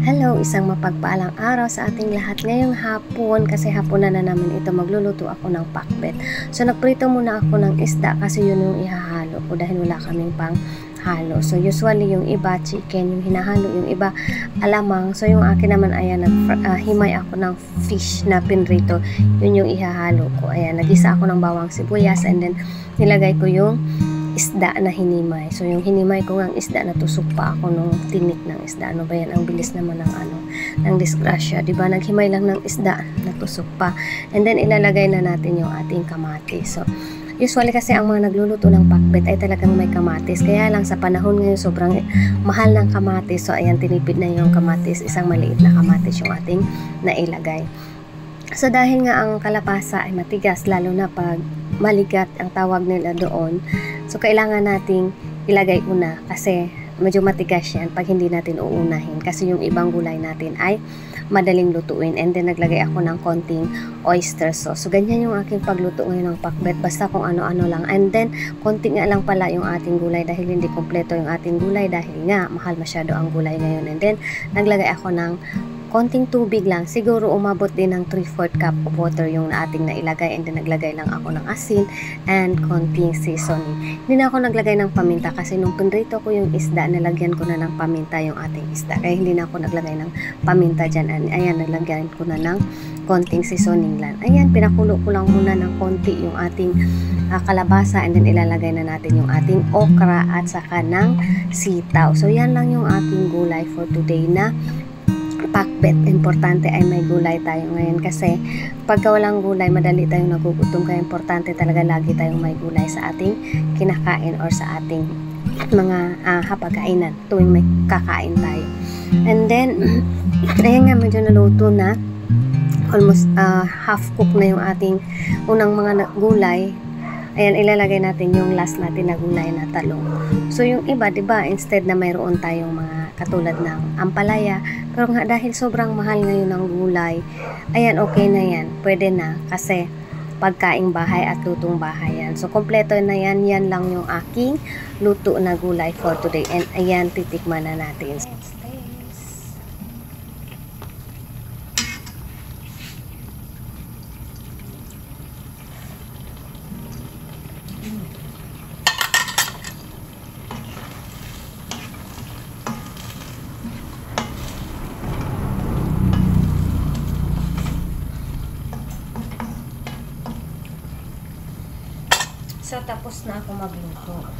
Hello, isang mapagpaalang araw sa ating lahat ngayong hapon kasi hapon na namin ito magluluto ako ng pakbet. So nagprito muna ako ng isda kasi yun yung ihahalo ko dahil wala kaming pang halo. So usually yung iba chicken yung hinahalo, yung iba alamang. So yung akin naman ayan himay ako ng fish na pinrito. Yun yung ihahalo ko. Ayan, nagisa ako ng bawang sibuyas and then nilagay ko yung isda na hinimay. So yung hinimay ko ng isda natusok pa ako nung tinik ng isda. Ano ba yan? Ang bilis naman ng disgrasya, 'di ba? Naghimay lang ng isda, natusok pa. And then ilalagay na natin yung ating kamatis. So usually kasi ang mga nagluluto ng pakbet ay talagang may kamatis. Kaya lang sa panahon ngayon sobrang mahal ng kamatis. So ayan, tinipid na yung kamatis. Isang maliit na kamatis yung ating nailagay. So dahil nga ang kalapasa ay matigas, lalo na pag maligat ang tawag nila doon, so kailangan nating ilagay una kasi medyo matigas yan pag hindi natin uunahin kasi yung ibang gulay natin ay madaling lutuin. And then naglagay ako ng konting oyster sauce. So ganyan yung aking pagluto ngayon ng pakbet, basta kung ano-ano lang. And then konti nga lang pala yung ating gulay dahil hindi kompleto yung ating gulay dahil nga mahal masyado ang gulay ngayon. And then naglagay ako ng konting tubig lang, siguro umabot din ng 3/4 cup of water yung ating nailagay. And then naglagay lang ako ng asin and konting seasoning. Hindi na ako naglagay ng paminta kasi nung pinrito ko yung isda, nalagyan ko na ng paminta yung ating isda, kaya hindi na ako naglagay ng paminta dyan. Ayan, nalagyan ko na ng konting seasoning lang. Ayan, pinakulo ko lang muna ng konti yung ating kalabasa and then ilalagay na natin yung ating okra at saka ng sitaw. So yan lang yung ating gulay for today na pakbet. Importante ay may gulay tayo ngayon kasi pagka walang gulay madali tayong nagugutom, kaya importante talaga lagi tayong may gulay sa ating kinakain or sa ating mga hapagkainan tuwing may kakain tayo. And then ayan nga, medyo naluto na, almost half cook na yung ating unang mga gulay. Ayan, ilalagay natin yung last natin na gulay na talong. So yung iba, 'di ba, instead na mayroon tayong mga katulad ng ampalaya, pero nga dahil sobrang mahal ngayon ng gulay, ayan, okay na yan, pwede na kasi pagkaing bahay at lutong bahay yan. So kompleto na yan, yan lang yung aking luto na gulay for today. And ayan, titikman na natin. So, tapos na ako magluto.